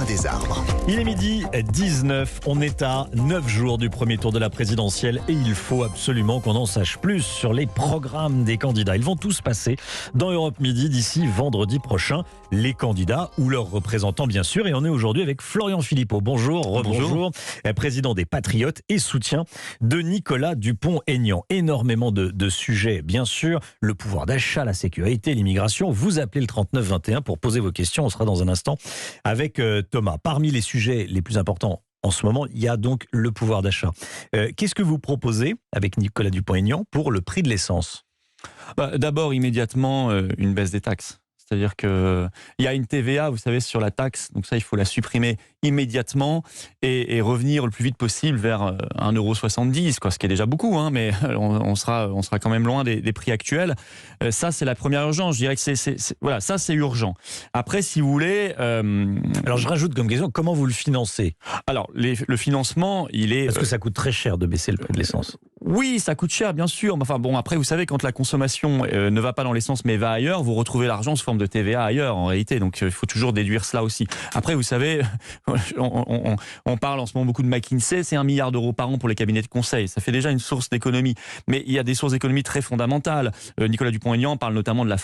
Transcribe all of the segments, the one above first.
des arbres. Il est midi 19, on est à 9 jours du premier tour de la présidentielle et il faut absolument qu'on en sache plus sur les programmes des candidats. Ils vont tous passer dans Europe Midi d'ici vendredi prochain, les candidats ou leurs représentants bien sûr. Et on est aujourd'hui avec Florian Philippot. Bonjour, rebonjour, président des Patriotes et soutien de Nicolas Dupont-Aignan. Énormément de sujets bien sûr, le pouvoir d'achat, la sécurité, l'immigration. Vous appelez le 3921 pour poser vos questions, on sera dans un instant avec Thomas. Parmi les sujets les plus importants en ce moment, il y a donc le pouvoir d'achat. Qu'est-ce que vous proposez avec Nicolas Dupont-Aignan pour le prix de l'essence ? D'abord, immédiatement, une baisse des taxes. C'est-à-dire qu'il y a une TVA, vous savez, sur la taxe. Donc ça, il faut la supprimer immédiatement et revenir le plus vite possible vers 1,70 €, quoi, ce qui est déjà beaucoup, hein, mais on sera quand même loin des prix actuels. Ça, c'est la première urgence. Je dirais que voilà, ça, c'est urgent. Après, si vous voulez... Alors, je rajoute comme question, comment vous le financez ? Alors, le financement, il est... Parce que ça coûte très cher de baisser le prix de l'essence. Oui, ça coûte cher, bien sûr. Mais enfin, bon, après, vous savez, quand la consommation ne va pas dans l'essence, mais va ailleurs, vous retrouvez l'argent sous forme de TVA ailleurs, en réalité. Donc, il faut toujours déduire cela aussi. Après, vous savez, on parle en ce moment beaucoup de McKinsey, c'est 1 milliard d'euros par an pour les cabinets de conseil. Ça fait déjà une source d'économie. Mais il y a des sources d'économie très fondamentales. Nicolas Dupont-Aignan parle notamment de la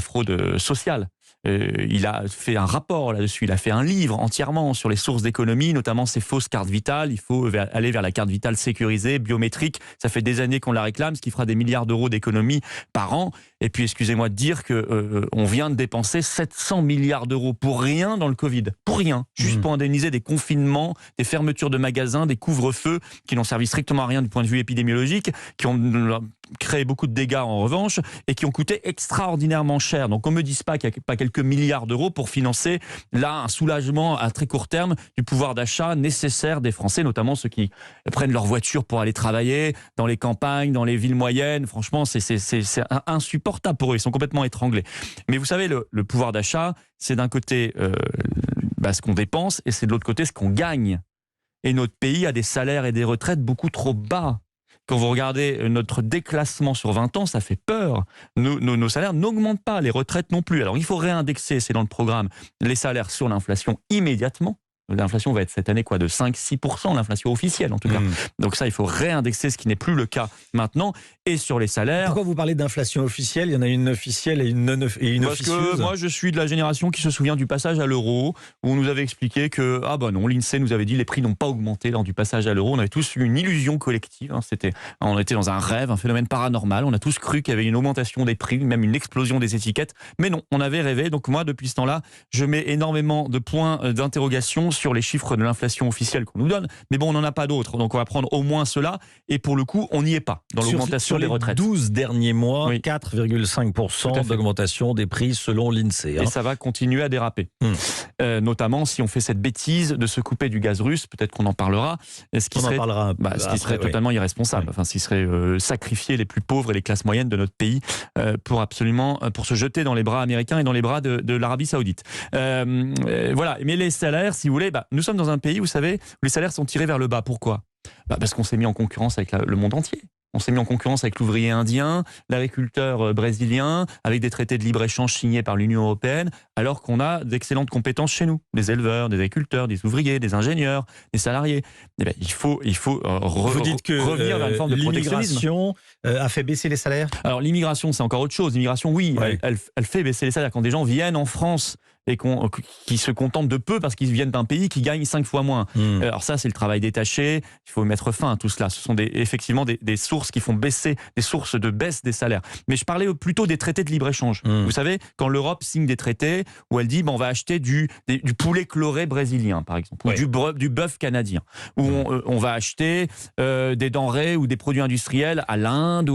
fraude sociale. Il a fait un rapport là-dessus, il a fait un livre entièrement sur les sources d'économie, notamment ces fausses cartes vitales. Il faut aller vers la carte vitale sécurisée, biométrique. Ça fait des années qu'on la réclame, ce qui fera des milliards d'euros d'économie par an. Et puis, excusez-moi de dire qu'on vient de dépenser 700 milliards d'euros pour rien dans le Covid. Pour rien. Juste pour indemniser des confinements, des fermetures de magasins, des couvre-feux qui n'ont servi strictement à rien du point de vue épidémiologique, qui ont créé beaucoup de dégâts en revanche et qui ont coûté extraordinairement cher. Donc, on ne me dise pas qu'il n'y a pas quelques milliards d'euros pour financer là un soulagement à très court terme du pouvoir d'achat nécessaire des Français, notamment ceux qui prennent leur voiture pour aller travailler dans les campagnes, dans les villes moyennes. Franchement, c'est insupportable pour eux. Ils sont complètement étranglés. Mais vous savez, le pouvoir d'achat, c'est d'un côté ce qu'on dépense et c'est de l'autre côté ce qu'on gagne. Et notre pays a des salaires et des retraites beaucoup trop bas. Quand vous regardez notre déclassement sur 20 ans, ça fait peur. Nos salaires n'augmentent pas, les retraites non plus. Alors il faut réindexer, c'est dans le programme, les salaires sur l'inflation immédiatement. L'inflation va être cette année de 5-6%, l'inflation officielle en tout cas. Donc ça, il faut réindexer, ce qui n'est plus le cas maintenant. Et sur les salaires... Pourquoi vous parlez d'inflation officielle ? Il y en a une officielle et une officieuse. Parce que moi, je suis de la génération qui se souvient du passage à l'euro, où on nous avait expliqué que, non, l'INSEE nous avait dit que les prix n'ont pas augmenté lors du passage à l'euro. On avait tous eu une illusion collective. On était dans un rêve, un phénomène paranormal. On a tous cru qu'il y avait une augmentation des prix, même une explosion des étiquettes. Mais non, on avait rêvé. Donc moi, depuis ce temps-là, je mets énormément de points d'interrogation sur les chiffres de l'inflation officielle qu'on nous donne. Mais bon, on n'en a pas d'autres. Donc on va prendre au moins cela. Et pour le coup, on n'y est pas dans l'augmentation des retraites. 12 derniers mois, oui. 4,5% d'augmentation des prix selon l'INSEE. Et ça va continuer à déraper. Notamment si on fait cette bêtise de se couper du gaz russe, peut-être qu'on en parlera. Ce qui serait totalement irresponsable. Enfin, ce qui serait sacrifier les plus pauvres et les classes moyennes de notre pays pour se jeter dans les bras américains et dans les bras de l'Arabie Saoudite. Voilà. Mais les salaires, si vous voulez, nous sommes dans un pays, vous savez, où les salaires sont tirés vers le bas. Pourquoi ? Parce qu'on s'est mis en concurrence avec le monde entier. On s'est mis en concurrence avec l'ouvrier indien, l'agriculteur brésilien, avec des traités de libre-échange signés par l'Union européenne, alors qu'on a d'excellentes compétences chez nous. Des éleveurs, des agriculteurs, des ouvriers, des ingénieurs, des salariés. Il faut Vous dites que revenir vers une forme de protectionnisme. L'immigration a fait baisser les salaires ? Alors l'immigration, c'est encore autre chose. L'immigration, oui, elle fait baisser les salaires. Quand des gens viennent en France et qui se contentent de peu parce qu'ils viennent d'un pays qui gagne 5 fois moins. Alors ça, c'est le travail détaché. Il faut mettre fin à tout cela. Ce sont effectivement des sources qui font baisser, des sources de baisse des salaires. Mais je parlais plutôt des traités de libre-échange. Vous savez, quand l'Europe signe des traités où elle dit on va acheter du poulet chloré brésilien, par exemple, ou du bœuf canadien, où on va acheter des denrées ou des produits industriels à l'Inde.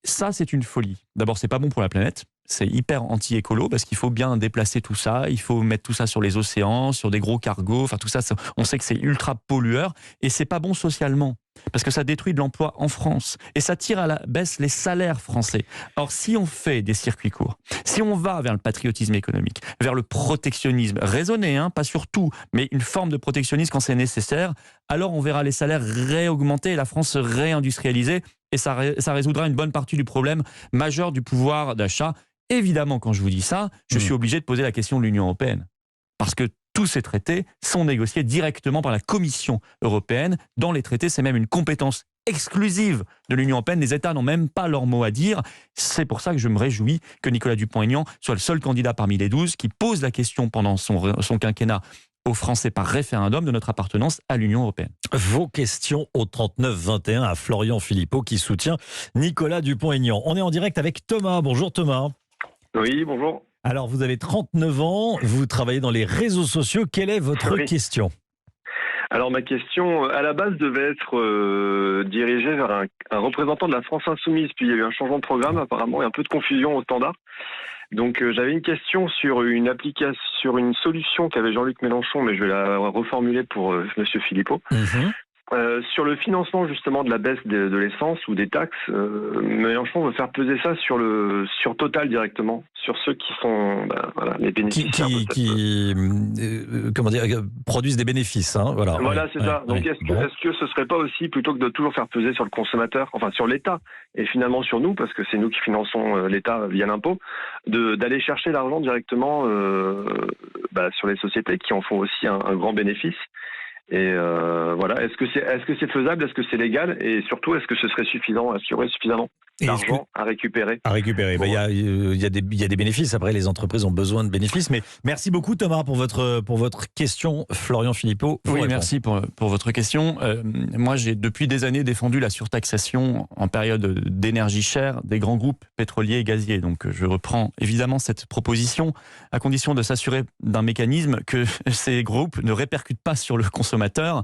Ça, c'est une folie. D'abord, c'est pas bon pour la planète. C'est hyper anti-écolo parce qu'il faut bien déplacer tout ça. Il faut mettre tout ça sur les océans, sur des gros cargos. Enfin, tout ça, on sait que c'est ultra pollueur et c'est pas bon socialement parce que ça détruit de l'emploi en France et ça tire à la baisse les salaires français. Or, si on fait des circuits courts, si on va vers le patriotisme économique, vers le protectionnisme raisonné, pas sur tout, mais une forme de protectionnisme quand c'est nécessaire, alors on verra les salaires réaugmenter et la France se réindustrialiser et ça résoudra une bonne partie du problème majeur du pouvoir d'achat. Évidemment, quand je vous dis ça, je suis obligé de poser la question de l'Union européenne. Parce que Tous ces traités sont négociés directement par la Commission européenne. Dans les traités, c'est même une compétence exclusive de l'Union européenne. Les États n'ont même pas leur mot à dire. C'est pour ça que je me réjouis que Nicolas Dupont-Aignan soit le seul candidat parmi les 12 qui pose la question pendant son quinquennat aux Français par référendum de notre appartenance à l'Union européenne. Vos questions au 39-21 à Florian Philippot qui soutient Nicolas Dupont-Aignan. On est en direct avec Thomas. Bonjour Thomas. Oui, bonjour. Alors vous avez 39 ans, vous travaillez dans les réseaux sociaux. Quelle est votre question ? Alors ma question, à la base, devait être dirigée vers un représentant de la France Insoumise, puis il y a eu un changement de programme apparemment et un peu de confusion au standard. Donc j'avais une question sur une solution qu'avait Jean-Luc Mélenchon, mais je vais la reformuler pour Monsieur Philippot. Sur le financement justement de la baisse de l'essence ou des taxes, Mélenchon veut faire peser ça sur Total directement, sur ceux qui sont les bénéficiaires. Qui produisent des bénéfices. Hein, voilà, c'est ça. Donc est-ce que ce serait pas aussi, plutôt que de toujours faire peser sur le consommateur, enfin sur l'État, et finalement sur nous, parce que c'est nous qui finançons l'État via l'impôt, d'aller chercher l'argent directement sur les sociétés qui en font aussi un grand bénéfice. Et voilà, est-ce que c'est faisable, est-ce que c'est légal, et surtout est-ce que ce serait suffisant, est-ce qu'il y aurait suffisamment d'argent à récupérer ? Il y a des bénéfices. Après, les entreprises ont besoin de bénéfices. Mais merci beaucoup Thomas pour votre question. Florian Philippot. Oui, merci pour votre question. Moi, j'ai depuis des années défendu la surtaxation en période d'énergie chère des grands groupes pétroliers et gaziers. Donc, je reprends évidemment cette proposition à condition de s'assurer d'un mécanisme que ces groupes ne répercutent pas sur le consommateur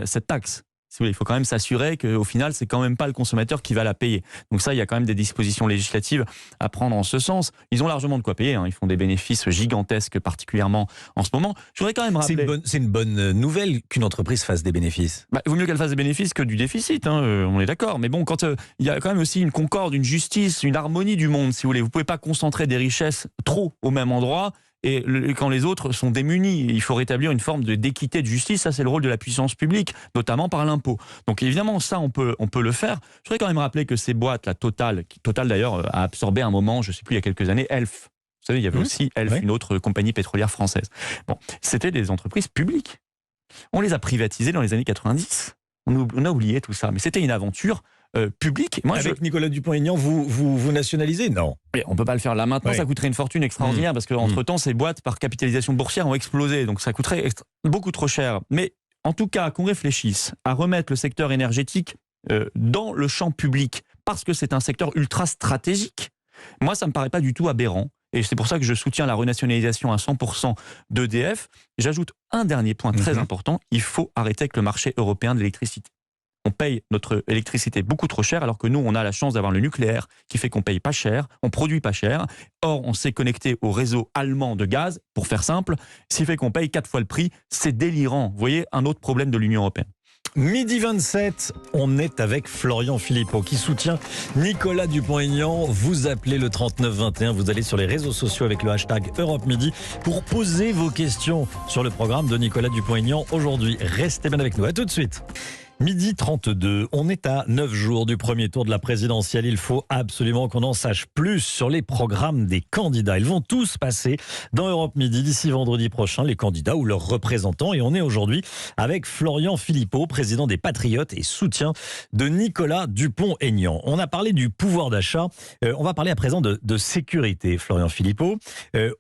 cette taxe. Il faut quand même s'assurer qu'au final, c'est quand même pas le consommateur qui va la payer. Donc ça, il y a quand même des dispositions législatives à prendre en ce sens. Ils ont largement de quoi payer. Ils font des bénéfices gigantesques, particulièrement en ce moment. Je voudrais quand même rappeler... C'est une bonne nouvelle qu'une entreprise fasse des bénéfices. Il vaut mieux qu'elle fasse des bénéfices que du déficit, on est d'accord. Mais bon, quand il y a quand même aussi une concorde, une justice, une harmonie du monde, si vous voulez. Vous pouvez pas concentrer des richesses trop au même endroit. Et quand les autres sont démunis, il faut rétablir une forme d'équité, de justice. Ça, c'est le rôle de la puissance publique, notamment par l'impôt. Donc évidemment, ça, on peut le faire. Je voudrais quand même rappeler que ces boîtes, la Total d'ailleurs a absorbé un moment, je ne sais plus, il y a quelques années, Elf. Vous savez, il y avait aussi Elf, une autre compagnie pétrolière française. Bon, c'était des entreprises publiques. On les a privatisées dans les années 90. On a oublié tout ça. Mais c'était une aventure public. Avec Nicolas Dupont-Aignan, vous nationalisez ? Non. On ne peut pas le faire là maintenant, ça coûterait une fortune extraordinaire parce qu'entre-temps, ces boîtes par capitalisation boursière ont explosé, donc ça coûterait beaucoup trop cher. Mais en tout cas, qu'on réfléchisse à remettre le secteur énergétique dans le champ public parce que c'est un secteur ultra stratégique. Moi, ça ne me paraît pas du tout aberrant. Et c'est pour ça que je soutiens la renationalisation à 100% d'EDF. J'ajoute un dernier point très important, il faut arrêter avec le marché européen de l'électricité. On paye notre électricité beaucoup trop cher, alors que nous, on a la chance d'avoir le nucléaire qui fait qu'on paye pas cher, on produit pas cher. Or, on s'est connecté au réseau allemand de gaz, pour faire simple, ce qui fait qu'on paye 4 fois le prix. C'est délirant. Vous voyez, un autre problème de l'Union européenne. Midi 27, on est avec Florian Philippot qui soutient Nicolas Dupont-Aignan. Vous appelez le 3921, vous allez sur les réseaux sociaux avec le hashtag Europe Midi pour poser vos questions sur le programme de Nicolas Dupont-Aignan aujourd'hui. Restez bien avec nous, à tout de suite. Midi 32, on est à 9 jours du premier tour de la présidentielle. Il faut absolument qu'on en sache plus sur les programmes des candidats. Ils vont tous passer dans Europe Midi d'ici vendredi prochain, les candidats ou leurs représentants. Et on est aujourd'hui avec Florian Philippot, président des Patriotes et soutien de Nicolas Dupont-Aignan. On a parlé du pouvoir d'achat. On va parler à présent de sécurité, Florian Philippot.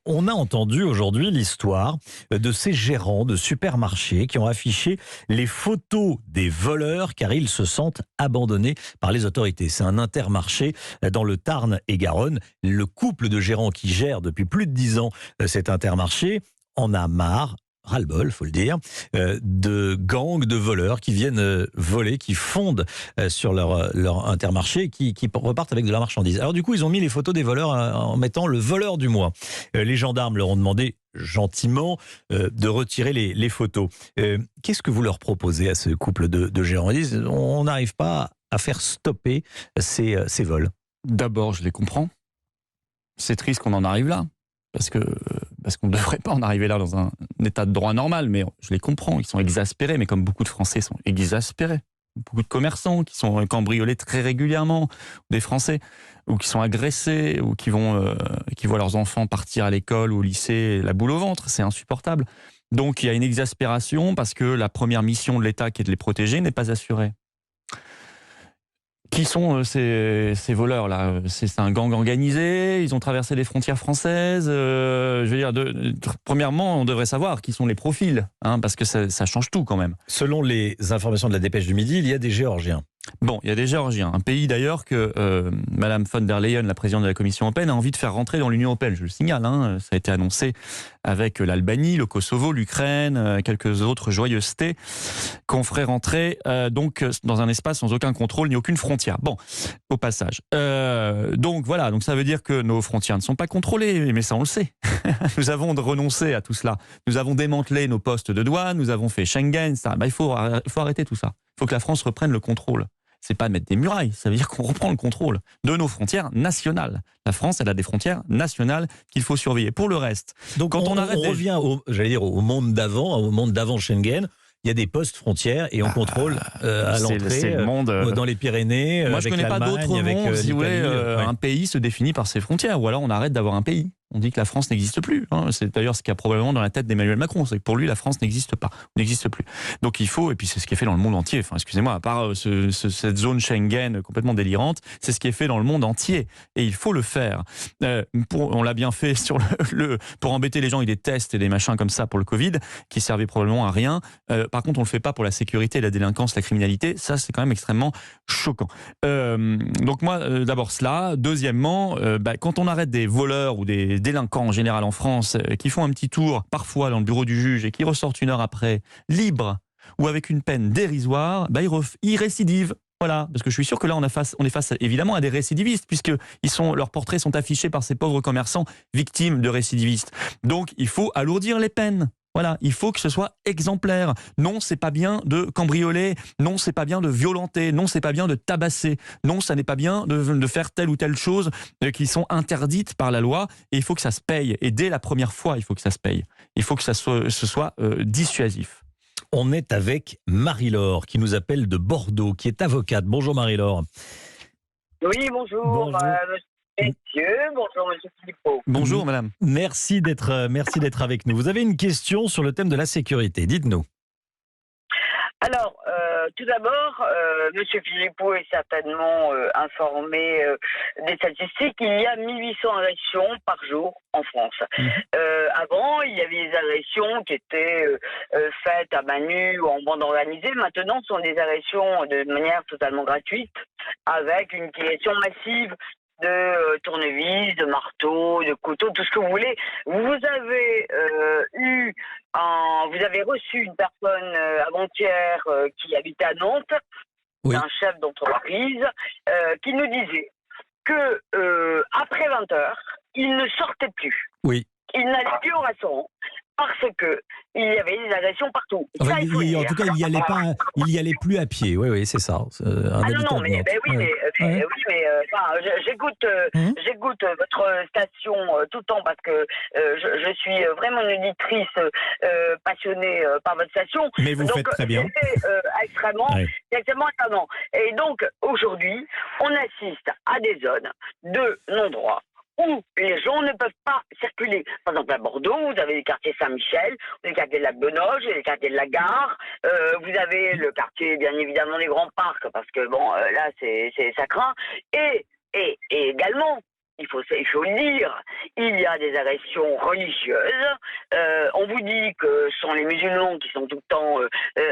On a entendu aujourd'hui l'histoire de ces gérants de supermarchés qui ont affiché les photos des voleurs car ils se sentent abandonnés par les autorités. C'est un Intermarché dans le Tarn et Garonne. Le couple de gérants qui gère depuis plus de 10 ans cet Intermarché en a marre, ras-le-bol, faut le dire, de gangs de voleurs qui viennent voler, qui fondent sur leur Intermarché, qui repartent avec de la marchandise. Alors du coup, ils ont mis les photos des voleurs en mettant le voleur du mois. Les gendarmes leur ont demandé gentiment de retirer les photos. Qu'est-ce que vous leur proposez à ce couple de gérants ? Ils disent, on n'arrive pas à faire stopper ces vols. D'abord, je les comprends. C'est triste qu'on en arrive là. Parce qu'on ne devrait pas en arriver là dans un état de droit normal, mais je les comprends, ils sont exaspérés, mais comme beaucoup de Français sont exaspérés. beaucoup de commerçants qui sont cambriolés très régulièrement, des Français, ou qui sont agressés, ou qui voient leurs enfants partir à l'école ou au lycée la boule au ventre. C'est insupportable. Donc il y a une exaspération parce que la première mission de l'État, qui est de les protéger, n'est pas assurée. Qui sont ces voleurs-là? C'est un gang organisé, ils ont traversé les frontières françaises. Je veux dire, premièrement, on devrait savoir qui sont les profils, parce que ça change tout quand même. Selon les informations de la Dépêche du Midi, il y a des Géorgiens. Bon, il y a des Géorgiens, un pays d'ailleurs que Madame von der Leyen, la présidente de la Commission européenne, a envie de faire rentrer dans l'Union européenne. Je le signale, ça a été annoncé avec l'Albanie, le Kosovo, l'Ukraine, quelques autres joyeusetés qu'on ferait rentrer donc dans un espace sans aucun contrôle ni aucune frontière. Bon, au passage. Donc voilà, donc ça veut dire que nos frontières ne sont pas contrôlées, mais ça on le sait. Nous avons renoncé à tout cela. Nous avons démantelé nos postes de douane, nous avons fait Schengen, ça. Il faut arrêter tout ça. Il faut que la France reprenne le contrôle. C'est pas mettre des murailles, ça veut dire qu'on reprend le contrôle de nos frontières nationales. La France, elle a des frontières nationales qu'il faut surveiller. Pour le reste, donc quand on revient au monde d'avant Schengen. Il y a des postes frontières et on contrôle à l'entrée dans les Pyrénées. Moi, je ne connais pas d'autre monde. Si vous voulez, un pays se définit par ses frontières, ou alors on arrête d'avoir un pays. On dit que la France n'existe plus. C'est d'ailleurs ce qu'il y a probablement dans la tête d'Emmanuel Macron. C'est que pour lui, la France n'existe pas, n'existe plus. Donc il faut, et puis c'est ce qui est fait dans le monde entier. Enfin, excusez-moi, à part cette zone Schengen complètement délirante, c'est ce qui est fait dans le monde entier. Et il faut le faire. On l'a bien fait pour embêter les gens, il y a des tests et des machins comme ça pour le Covid, qui servaient probablement à rien. Par contre, on le fait pas pour la sécurité, la délinquance, la criminalité. Ça, c'est quand même extrêmement choquant. Donc moi, d'abord cela. Deuxièmement, quand on arrête des voleurs ou des délinquants en général en France qui font un petit tour parfois dans le bureau du juge et qui ressortent une heure après libres ou avec une peine dérisoire, ils récidivent. Voilà, parce que je suis sûr que là on est face évidemment à des récidivistes puisque leurs portraits sont affichés par ces pauvres commerçants victimes de récidivistes. Donc il faut alourdir les peines. Voilà, il faut que ce soit exemplaire. Non, c'est pas bien de cambrioler. Non, c'est pas bien de violenter. Non, c'est pas bien de tabasser. Non, ça n'est pas bien de faire telle ou telle chose qui sont interdites par la loi. Et il faut que ça se paye. Et dès la première fois, il faut que ça se paye. Il faut que ce soit dissuasif. On est avec Marie-Laure qui nous appelle de Bordeaux, qui est avocate. Bonjour Marie-Laure. Oui, bonjour. Messieurs, bonjour Monsieur Philippot. Bonjour Madame. Merci d'être avec nous. Vous avez une question sur le thème de la sécurité. Dites-nous. Alors, tout d'abord, Monsieur Philippot est certainement informé des statistiques. Il y a 1800 agressions par jour en France. Avant, il y avait des agressions qui étaient faites à main nue ou en bande organisée. Maintenant, ce sont des agressions de manière totalement gratuite, avec une utilisation massive de tournevis, de marteaux, de couteaux, tout ce que vous voulez. Vous avez reçu une personne avant-hier qui habitait à Nantes, oui. Un chef d'entreprise, qui nous disait que après 20h, il ne sortait plus. Oui. Il n'allait plus au restaurant parce que il y avait des agressions partout. Enfin, en tout cas, il y allait plus à pied. Oui, c'est ça. J'écoute votre station tout le temps parce que je suis vraiment une auditrice passionnée par votre station. Mais vous faites très bien. C'est extrêmement étonnant. Et donc aujourd'hui, on assiste à des zones de non-droit où les gens ne peuvent pas circuler. Par exemple, à Bordeaux, vous avez les quartiers Saint-Michel, les quartiers de la Benoge, les quartiers de la Gare, vous avez le quartier, bien évidemment, des Grands Parcs, parce que, là, ça craint. Et également, il faut le dire, il y a des agressions religieuses. On vous dit que ce sont les musulmans qui sont tout le temps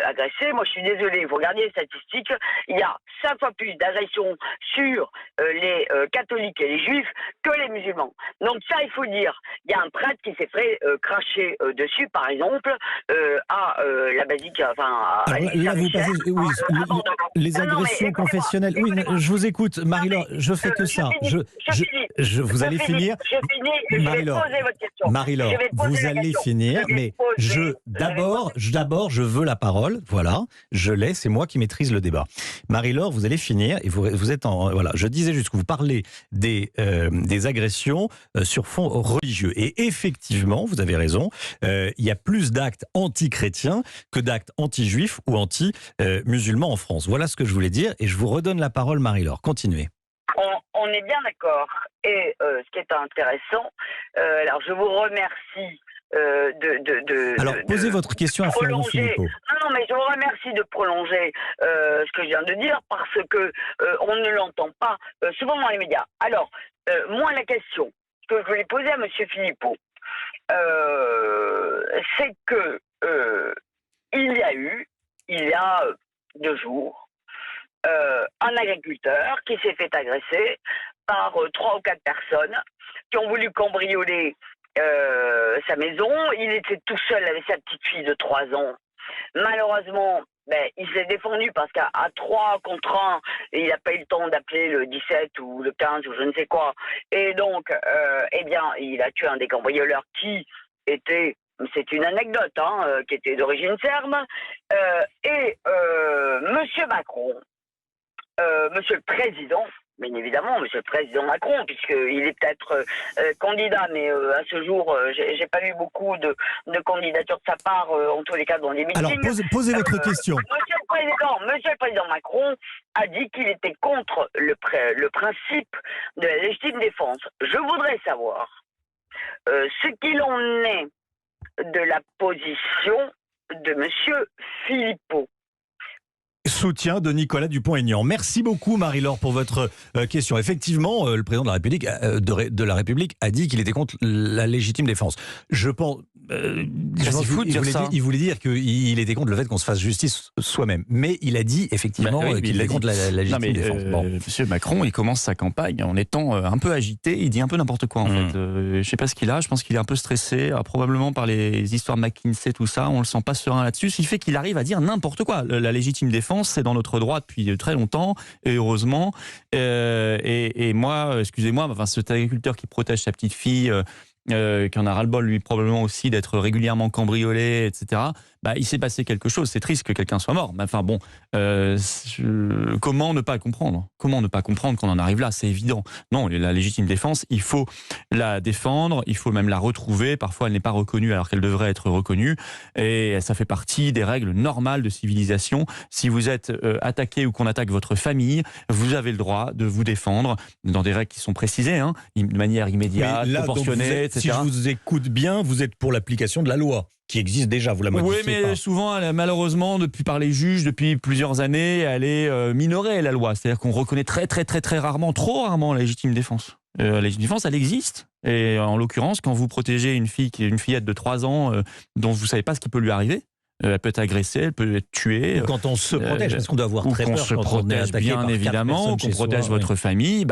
agressés. Moi, je suis désolé, vous regardez les statistiques, il y a 5 fois plus d'agressions sur les catholiques et les juifs que les musulmans. Donc ça, il faut le dire. Il y a un prêtre qui s'est fait cracher dessus, par exemple, à la basilique, les agressions confessionnelles. Oui, je vous écoute, Marie-Laure, je fais que ça. vous allez finir. Je finis, je vais poser votre question. Marie-Laure, vous allez finir, mais d'abord, je veux la parole. Voilà, je l'ai, c'est moi qui maîtrise le débat. Marie-Laure, vous allez finir et vous êtes en voilà. Je disais juste que vous parlez des agressions sur fond religieux et effectivement, vous avez raison. Il y a plus d'actes anti-chrétiens que d'actes anti-juifs ou anti-musulmans en France. Voilà ce que je voulais dire et je vous redonne la parole, Marie-Laure. Continuez. On est bien d'accord. Et ce qui est intéressant, alors je vous remercie Alors, posez votre question à Florian Philippot. Non, mais je vous remercie de prolonger ce que je viens de dire parce que on ne l'entend pas souvent dans les médias. Alors, moi, la question que je voulais poser à M. Philippot, c'est que il y a 2 jours, un agriculteur qui s'est fait agresser par 3 ou 4 personnes qui ont voulu cambrioler sa maison. Il était tout seul avec sa petite fille de 3 ans. Malheureusement, il s'est défendu parce qu'à 3 contre 1, il n'a pas eu le temps d'appeler le 17 ou le 15 ou je ne sais quoi. Et donc, il a tué un des cambrioleurs qui était... C'est une anecdote, qui était d'origine serbe. Monsieur Macron, Monsieur le Président, bien évidemment, Monsieur le Président Macron, puisqu'il est peut-être candidat, mais à ce jour, j'ai pas eu beaucoup de candidatures de sa part, en tous les cas dans les meetings. Alors, posez votre question. Monsieur le Président Macron a dit qu'il était contre le principe de la légitime défense. Je voudrais savoir ce qu'il en est de la position de Monsieur Philippot. Soutien de Nicolas Dupont-Aignan. Merci beaucoup Marie-Laure pour votre question. Effectivement, le président de la République a dit qu'il était contre la légitime défense. Je pense il voulait dire qu'il était contre le fait qu'on se fasse justice soi-même. Mais il a dit effectivement qu'il était contre la légitime défense. Monsieur Macron, il commence sa campagne en étant un peu agité. Il dit un peu n'importe quoi en fait. Je ne sais pas ce qu'il a. Je pense qu'il est un peu stressé, probablement par les histoires de McKinsey, tout ça. On le sent pas serein là-dessus. Ce qui fait qu'il arrive à dire n'importe quoi. La légitime défense, c'est dans notre droit depuis très longtemps, et heureusement. Et moi, excusez-moi, cet agriculteur qui protège sa petite fille, qui en a ras-le-bol, lui, probablement aussi, d'être régulièrement cambriolé, etc., il s'est passé quelque chose. C'est triste que quelqu'un soit mort. Mais comment ne pas comprendre ? Comment ne pas comprendre qu'on en arrive là ? C'est évident. Non, la légitime défense, il faut la défendre, il faut même la retrouver. Parfois, elle n'est pas reconnue alors qu'elle devrait être reconnue. Et ça fait partie des règles normales de civilisation. Si vous êtes attaqué ou qu'on attaque votre famille, vous avez le droit de vous défendre dans des règles qui sont précisées, de manière immédiate, proportionnée, etc. Si je vous écoute bien, vous êtes pour l'application de la loi qui existe déjà, vous la modifiez pas. Oui, mais souvent, malheureusement, par les juges, depuis plusieurs années, elle est minorée, la loi. C'est-à-dire qu'on reconnaît très, très, très, très rarement, trop rarement, la légitime défense. La légitime défense, elle existe. Et en l'occurrence, quand vous protégez une fillette de 3 ans, dont vous ne savez pas ce qui peut lui arriver, elle peut être agressée, elle peut être tuée. Ou quand on se protège, parce qu'on doit avoir très peur quand on se protège, bien évidemment, qu'on protège votre famille.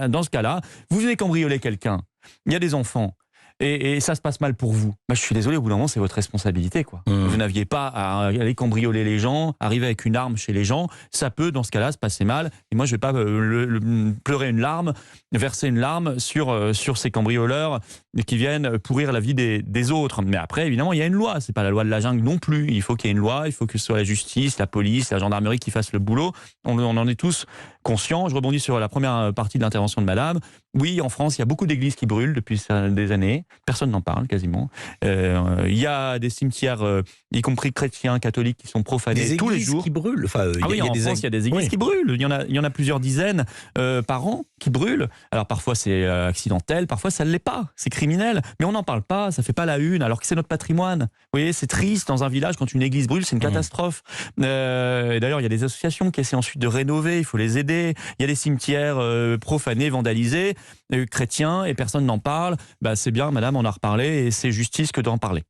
Dans ce cas-là, vous venez cambrioler quelqu'un, il y a des enfants, et ça se passe mal pour vous. Je suis désolé, au bout d'un moment, c'est votre responsabilité, quoi. Vous n'aviez pas à aller cambrioler les gens, arriver avec une arme chez les gens. Ça peut, dans ce cas-là, se passer mal. Et moi, je vais pas pleurer une larme, verser une larme sur ces cambrioleurs qui viennent pourrir la vie des autres. Mais après, évidemment, il y a une loi. C'est pas la loi de la jungle non plus. Il faut qu'il y ait une loi. Il faut que ce soit la justice, la police, la gendarmerie qui fassent le boulot. On en est tous conscients. Je rebondis sur la première partie de l'intervention de Madame. Oui, en France, il y a beaucoup d'églises qui brûlent depuis des années. Personne n'en parle quasiment. Il y a des cimetières, y compris chrétiens, catholiques, qui sont profanés tous les jours. Qui brûlent. En France, il y a des églises qui brûlent. Il y en a plusieurs dizaines par an qui brûlent. Alors parfois c'est accidentel, parfois ça ne l'est pas. C'est criminel. Mais on n'en parle pas, ça ne fait pas la une, alors que c'est notre patrimoine. Vous voyez, c'est triste dans un village quand une église brûle, c'est une catastrophe. Et d'ailleurs, il y a des associations qui essaient ensuite de rénover, il faut les aider. Il y a des cimetières profanés, vandalisés, chrétiens, et personne n'en parle. C'est bien, madame, on a reparlé, et c'est justice que d'en parler.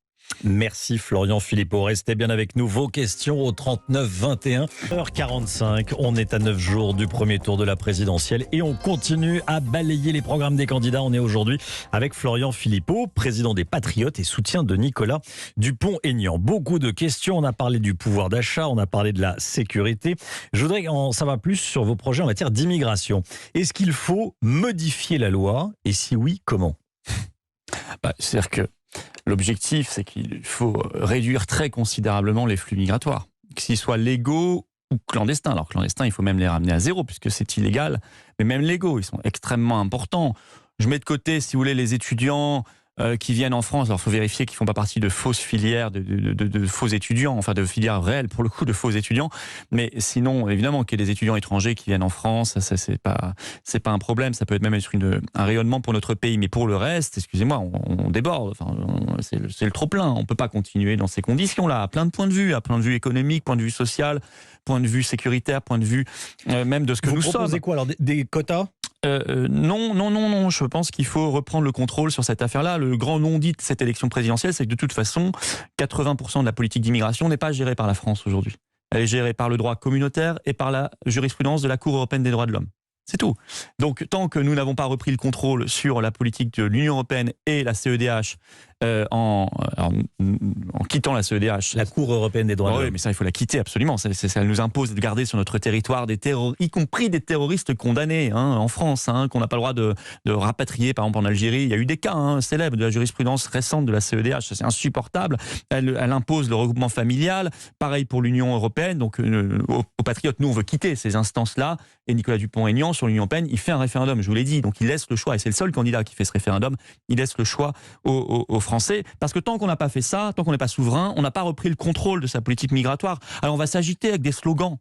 Merci Florian Philippot. Restez bien avec nous. Vos questions au 39 21 h45. On est à 9 jours du premier tour de la présidentielle et on continue à balayer les programmes des candidats. On est aujourd'hui avec Florian Philippot, président des Patriotes et soutien de Nicolas Dupont-Aignan. Beaucoup de questions. On a parlé du pouvoir d'achat, on a parlé de la sécurité. Je voudrais en savoir plus sur vos projets en matière d'immigration. Est-ce qu'il faut modifier la loi et si oui, comment ? C'est-à-dire que l'objectif, c'est qu'il faut réduire très considérablement les flux migratoires, qu'ils soient légaux ou clandestins. Alors clandestins, il faut même les ramener à zéro puisque c'est illégal, mais même légaux, ils sont extrêmement importants. Je mets de côté, si vous voulez, les étudiants qui viennent en France. Alors il faut vérifier qu'ils ne font pas partie de fausses filières, de faux étudiants, enfin de filières réelles pour le coup, de faux étudiants. Mais sinon, évidemment, qu'il y ait des étudiants étrangers qui viennent en France, ça c'est pas un problème. Ça peut être même être un rayonnement pour notre pays. Mais pour le reste, excusez-moi, on déborde. Enfin, c'est le trop-plein. On ne peut pas continuer dans ces conditions-là, à plein de points de vue, économique, point de vue social, point de vue sécuritaire, point de vue même de ce que nous sommes. Vous proposez quoi alors, des quotas ? Non. Je pense qu'il faut reprendre le contrôle sur cette affaire-là. Le grand non-dit de cette élection présidentielle, c'est que de toute façon, 80% de la politique d'immigration n'est pas gérée par la France aujourd'hui. Elle est gérée par le droit communautaire et par la jurisprudence de la Cour européenne des droits de l'homme. C'est tout. Donc, tant que nous n'avons pas repris le contrôle sur la politique de l'Union européenne et la CEDH, en quittant la CEDH. La Cour européenne des droits de l'homme. Oui, mais ça, il faut la quitter absolument. Ça nous impose de garder sur notre territoire y compris des terroristes condamnés en France, qu'on n'a pas le droit de rapatrier, par exemple en Algérie. Il y a eu des cas célèbres de la jurisprudence récente de la CEDH. C'est insupportable. Elle impose le regroupement familial. Pareil pour l'Union européenne. Donc, aux Patriotes, nous, on veut quitter ces instances-là. Et Nicolas Dupont-Aignan, sur l'Union européenne, il fait un référendum, je vous l'ai dit. Donc, il laisse le choix. Et c'est le seul candidat qui fait ce référendum. Il laisse le choix aux Français. Parce que tant qu'on n'a pas fait ça, tant qu'on n'est pas souverain, on n'a pas repris le contrôle de sa politique migratoire. Alors, on va s'agiter avec des slogans.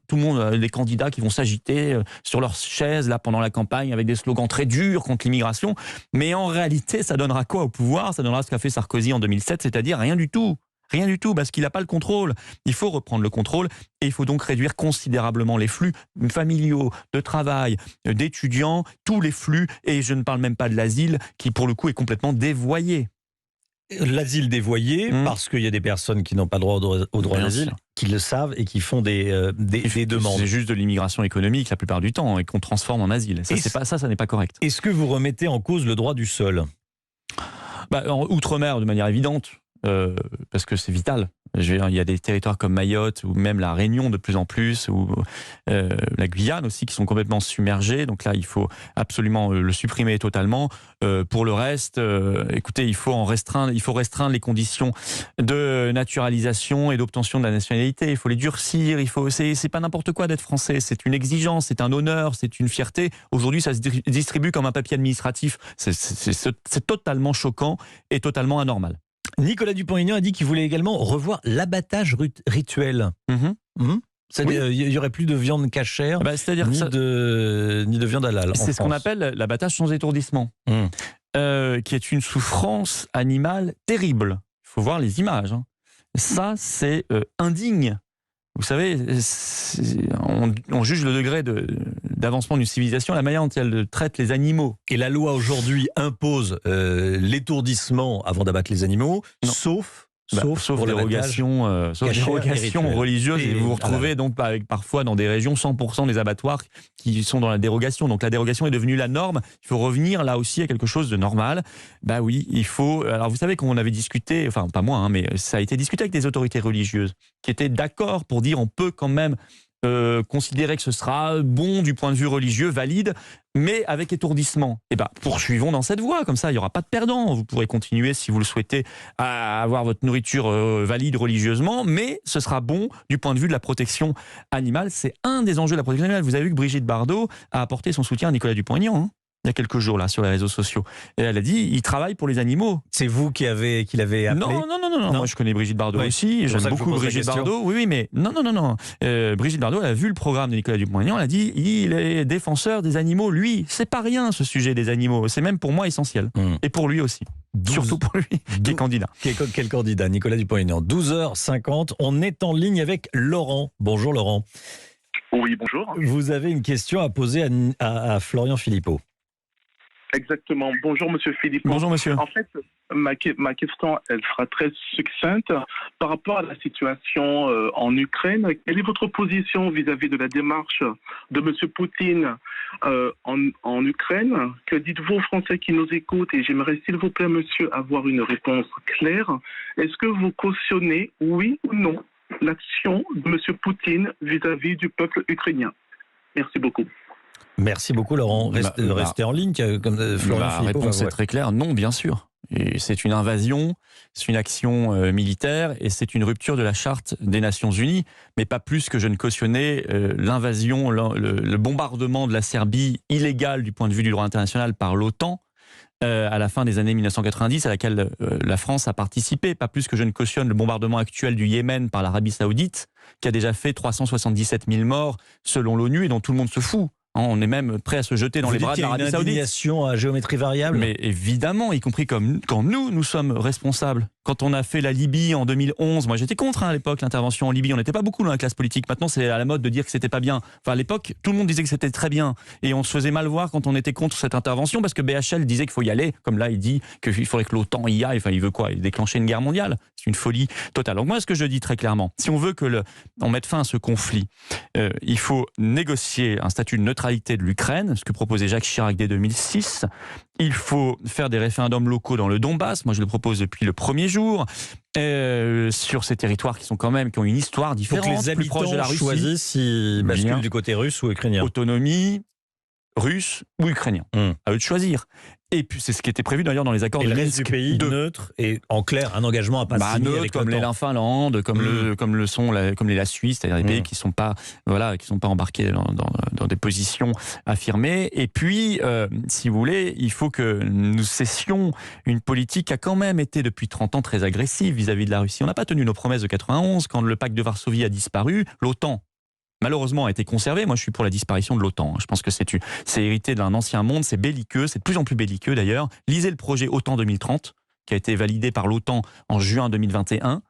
Tout le monde, les candidats qui vont s'agiter sur leurs chaises là pendant la campagne avec des slogans très durs contre l'immigration. Mais en réalité, ça donnera quoi au pouvoir ? Ça donnera ce qu'a fait Sarkozy en 2007, c'est-à-dire rien du tout. Rien du tout, parce qu'il n'a pas le contrôle. Il faut reprendre le contrôle et il faut donc réduire considérablement les flux familiaux, de travail, d'étudiants, tous les flux. Et je ne parle même pas de l'asile qui, pour le coup, est complètement dévoyé. L'asile dévoyé, parce qu'il y a des personnes qui n'ont pas droit au droit d'asile, qui le savent et qui font des demandes. C'est juste de l'immigration économique la plupart du temps et qu'on transforme en asile. Ça n'est pas correct. Est-ce que vous remettez en cause le droit du sol ? En outre-mer, de manière évidente. Parce que c'est vital. Il y a des territoires comme Mayotte ou même la Réunion de plus en plus, ou la Guyane aussi qui sont complètement submergés. Donc là, il faut absolument le supprimer totalement. Pour le reste, écoutez, il faut restreindre les conditions de naturalisation et d'obtention de la nationalité. Il faut les durcir. C'est pas n'importe quoi d'être français. C'est une exigence, c'est un honneur, c'est une fierté. Aujourd'hui, ça se distribue comme un papier administratif. C'est totalement choquant et totalement anormal. Nicolas Dupont-Aignan a dit qu'il voulait également revoir l'abattage rituel. Il n'y aurait plus de viande cachère, ni de viande halal. C'est ce qu'on appelle l'abattage sans étourdissement, qui est une souffrance animale terrible. Il faut voir les images. Ça, c'est indigne. Vous savez, on juge le degré d'avancement d'une civilisation, la manière dont elle traite les animaux. Et la loi aujourd'hui impose l'étourdissement avant d'abattre les animaux, sauf dérogation religieuse. Et vous vous retrouvez donc parfois dans des régions 100% des abattoirs qui sont dans la dérogation. Donc la dérogation est devenue la norme. Il faut revenir là aussi à quelque chose de normal. Oui, il faut. Alors vous savez qu'on avait discuté, enfin pas moi, mais ça a été discuté avec des autorités religieuses qui étaient d'accord pour dire on peut quand même considérer que ce sera bon du point de vue religieux, valide, mais avec étourdissement. Poursuivons dans cette voie, comme ça il n'y aura pas de perdant. Vous pourrez continuer, si vous le souhaitez, à avoir votre nourriture valide religieusement, mais ce sera bon du point de vue de la protection animale. C'est un des enjeux de la protection animale. Vous avez vu que Brigitte Bardot a apporté son soutien à Nicolas Dupont-Aignan, il y a quelques jours là sur les réseaux sociaux. Et elle a dit, il travaille pour les animaux. C'est vous qui l'avez appelé ? Non. Moi je connais Brigitte Bardot aussi. J'aime beaucoup Brigitte Bardot. Oui, mais non. Brigitte Bardot, elle a vu le programme de Nicolas Dupont-Aignan. Elle a dit, il est défenseur des animaux. Lui, c'est pas rien ce sujet des animaux. C'est même pour moi essentiel. Et pour lui aussi. Surtout pour lui, qui est candidat. Quel candidat ? Nicolas Dupont-Aignan. 12h50. On est en ligne avec Laurent. Bonjour Laurent. Oui, bonjour. Vous avez une question à poser à Florian Philippot. Exactement. Bonjour, monsieur Philippe. Bonjour, monsieur. En fait, ma question, elle sera très succincte. Par rapport à la situation en Ukraine, quelle est votre position vis-à-vis de la démarche de monsieur Poutine en Ukraine? Que dites-vous aux Français qui nous écoutent? Et j'aimerais, s'il vous plaît, monsieur, avoir une réponse claire. Est-ce que vous cautionnez, oui ou non, l'action de monsieur Poutine vis-à-vis du peuple ukrainien? Merci beaucoup. Merci beaucoup, Laurent. Restez en ligne, comme Florian La Philippot. réponse est très claire, non, bien sûr. Et c'est une invasion, c'est une action militaire et c'est une rupture de la charte des Nations Unies, mais pas plus que je ne cautionnais l'invasion, le bombardement de la Serbie illégal du point de vue du droit international par l'OTAN à la fin des années 1990, à laquelle la France a participé, pas plus que je ne cautionne le bombardement actuel du Yémen par l'Arabie Saoudite, qui a déjà fait 377 000 morts selon l'ONU et dont tout le monde se fout. On est même prêt à se jeter dans les bras de l'Arabie Saoudite. Une indignation à géométrie variable. Mais évidemment, y compris quand nous sommes responsables. Quand on a fait la Libye en 2011, moi j'étais contre à l'époque l'intervention en Libye. On n'était pas beaucoup dans la classe politique. Maintenant, c'est à la mode de dire que c'était pas bien. Enfin, à l'époque, tout le monde disait que c'était très bien. Et on se faisait mal voir quand on était contre cette intervention parce que BHL disait qu'il faut y aller. Comme là, il dit qu'il faudrait que l'OTAN y aille. Enfin, il veut quoi? Il déclencher une guerre mondiale. C'est une folie totale. Donc moi, ce que je dis très clairement, si on veut que on mette fin à ce conflit, il faut négocier un statut de neutralité de l'Ukraine, ce que proposait Jacques Chirac dès 2006. Il faut faire des référendums locaux dans le Donbass. Moi, je le propose depuis le premier jour. Sur ces territoires qui ont une histoire différente, faut que les plus proche de la Russie. choisissent s'ils basculent du côté russe ou ukrainien. Autonomie, russe ou ukrainien. À eux de choisir. Et puis c'est ce qui était prévu d'ailleurs dans les accords de Minsk. Le reste du pays neutre et en clair un engagement à pas signer avec comme les Finlande, comme la Suisse, c'est-à-dire des pays qui sont pas embarqués dans des positions affirmées. Et puis, si vous voulez, il faut que nous cessions une politique qui a quand même été depuis 30 ans très agressive vis-à-vis de la Russie. On n'a pas tenu nos promesses de 91 quand le pacte de Varsovie a disparu. L'OTAN malheureusement a été conservé. Moi, je suis pour la disparition de l'OTAN. Je pense que c'est hérité d'un ancien monde, c'est belliqueux, c'est de plus en plus belliqueux d'ailleurs. Lisez le projet OTAN 2030, qui a été validé par l'OTAN en juin 2021,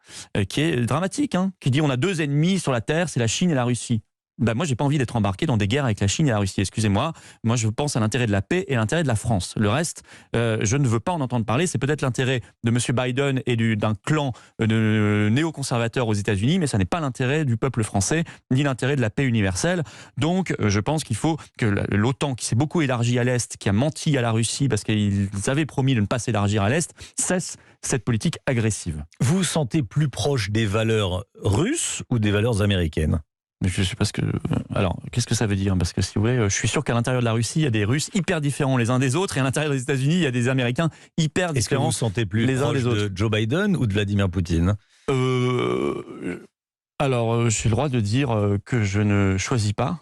qui est dramatique, qui dit on a deux ennemis sur la Terre, c'est la Chine et la Russie. Moi, j'ai pas envie d'être embarqué dans des guerres avec la Chine et la Russie. Excusez-moi. Moi, je pense à l'intérêt de la paix et à l'intérêt de la France. Le reste, je ne veux pas en entendre parler. C'est peut-être l'intérêt de M. Biden et d'un clan de néoconservateurs aux États-Unis, mais ça n'est pas l'intérêt du peuple français, ni l'intérêt de la paix universelle. Donc, je pense qu'il faut que l'OTAN, qui s'est beaucoup élargie à l'Est, qui a menti à la Russie parce qu'ils avaient promis de ne pas s'élargir à l'Est, cesse cette politique agressive. Vous vous sentez plus proche des valeurs russes ou des valeurs américaines ? Mais je sais pas ce que. Alors, qu'est-ce que ça veut dire? Parce que si vous voulez, je suis sûr qu'à l'intérieur de la Russie, il y a des Russes hyper différents les uns des autres, et à l'intérieur des États-Unis, il y a des Américains hyper différents. Est-ce que vous vous sentez plus les uns des autres de Joe Biden ou de Vladimir Poutine? Alors, j'ai le droit de dire que je ne choisis pas.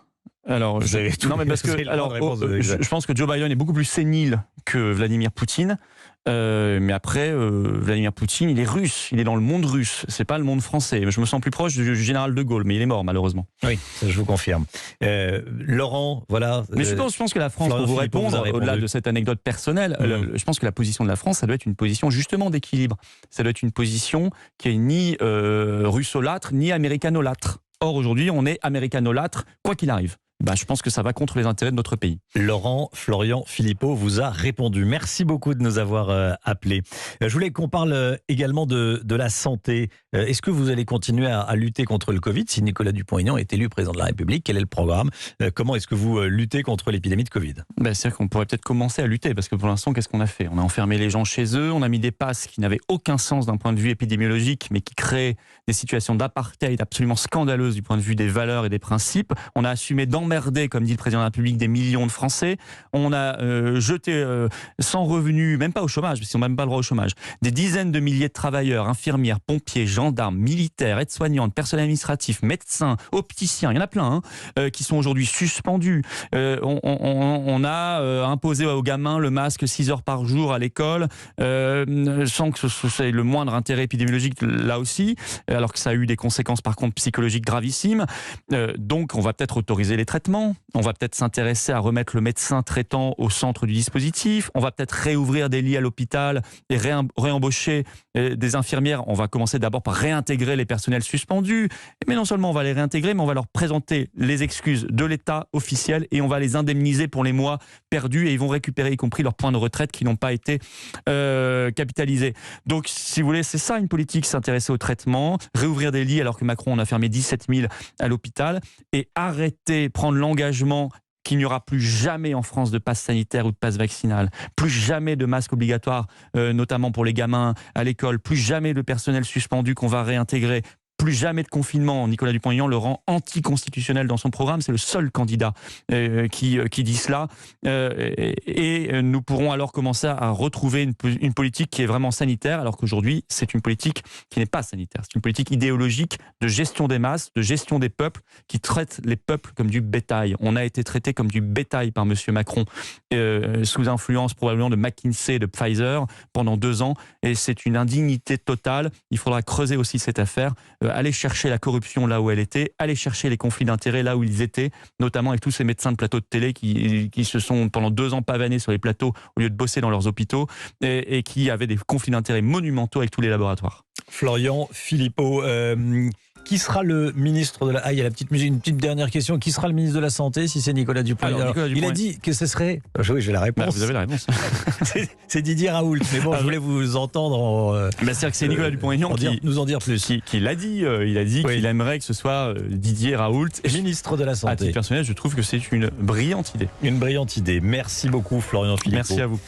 Alors, non, mais parce que je pense que Joe Biden est beaucoup plus sénile que Vladimir Poutine. Mais après, Vladimir Poutine, il est russe, il est dans le monde russe, c'est pas le monde français. Je me sens plus proche du général de Gaulle, mais il est mort malheureusement. Oui, ça, je vous confirme. Laurent, voilà. Mais je pense que la France, pour vous répondre, au-delà de cette anecdote personnelle, je pense que la position de la France, ça doit être une position justement d'équilibre. Ça doit être une position qui est ni russolâtre, ni américanolâtre. Or, aujourd'hui, on est américanolâtre, quoi qu'il arrive. Je pense que ça va contre les intérêts de notre pays. Laurent Florian Philippot vous a répondu. Merci beaucoup de nous avoir appelés. Je voulais qu'on parle également de la santé. Est-ce que vous allez continuer à lutter contre le Covid si Nicolas Dupont-Aignan est élu président de la République? Quel est le programme? Comment est-ce que vous luttez contre l'épidémie de Covid? C'est-à-dire qu'on pourrait peut-être commencer à lutter, parce que pour l'instant, qu'est-ce qu'on a fait? On a enfermé les gens chez eux, on a mis des passes qui n'avaient aucun sens d'un point de vue épidémiologique, mais qui créaient des situations d'apartheid absolument scandaleuses du point de vue des valeurs et des principes. On a assumé d'emmerder, comme dit le président de la République, des millions de Français. On a jeté sans revenu, même pas au chômage, parce qu'ils n'ont même pas le droit au chômage, des dizaines de milliers de travailleurs, infirmières, pompiers, gendarmes, militaires, aides-soignantes, personnel administratif, médecins, opticiens, il y en a plein, qui sont aujourd'hui suspendus. On a imposé aux gamins le masque 6 heures par jour à l'école, sans que ce ait le moindre intérêt épidémiologique là aussi, alors que ça a eu des conséquences par contre psychologiques gravissimes. Donc on va peut-être autoriser les traitements. traitement. On va peut-être s'intéresser à remettre le médecin traitant au centre du dispositif. On va peut-être réouvrir des lits à l'hôpital et réembaucher des infirmières. On va commencer d'abord par réintégrer les personnels suspendus. Mais non seulement on va les réintégrer, mais on va leur présenter les excuses de l'État officiel et on va les indemniser pour les mois perdus et ils vont récupérer y compris leurs points de retraite qui n'ont pas été capitalisés. Donc, si vous voulez, c'est ça une politique, s'intéresser au traitement, réouvrir des lits alors que Macron en a fermé 17 000 à l'hôpital et arrêter, prendre l'engagement qu'il n'y aura plus jamais en France de passe sanitaire ou de passe vaccinal, plus jamais de masque obligatoire, notamment pour les gamins à l'école, plus jamais de personnel suspendu qu'on va réintégrer, plus jamais de confinement. Nicolas Dupont-Aignan le rend anticonstitutionnel dans son programme. C'est le seul candidat qui dit cela. Et nous pourrons alors commencer à retrouver une politique qui est vraiment sanitaire, alors qu'aujourd'hui, c'est une politique qui n'est pas sanitaire. C'est une politique idéologique de gestion des masses, de gestion des peuples, qui traite les peuples comme du bétail. On a été traité comme du bétail par M. Macron, sous influence probablement de McKinsey et de Pfizer pendant 2 ans. Et c'est une indignité totale. Il faudra creuser aussi cette affaire. Aller chercher la corruption là où elle était, aller chercher les conflits d'intérêts là où ils étaient, notamment avec tous ces médecins de plateau de télé qui se sont pendant 2 ans pavanés sur les plateaux au lieu de bosser dans leurs hôpitaux et qui avaient des conflits d'intérêts monumentaux avec tous les laboratoires. Florian Philippot, qui sera le ministre de la... Ah, il y a la petite musique, une petite dernière question. Qui sera le ministre de la Santé si c'est Nicolas Dupont-Aignan? Il a dit que ce serait... Oui, j'ai la réponse. Bah, vous avez la réponse. C'est Didier Raoult. Mais bon, je voulais vous entendre c'est-à-dire que c'est Nicolas Dupont-Aignan nous en dire plus. Qui l'a dit. Il a dit qu'il aimerait que ce soit Didier Raoult. Ministre de la Santé. À titre personnel, je trouve que c'est une brillante idée. Une brillante idée. Merci beaucoup, Florian Philippot. Merci à vous.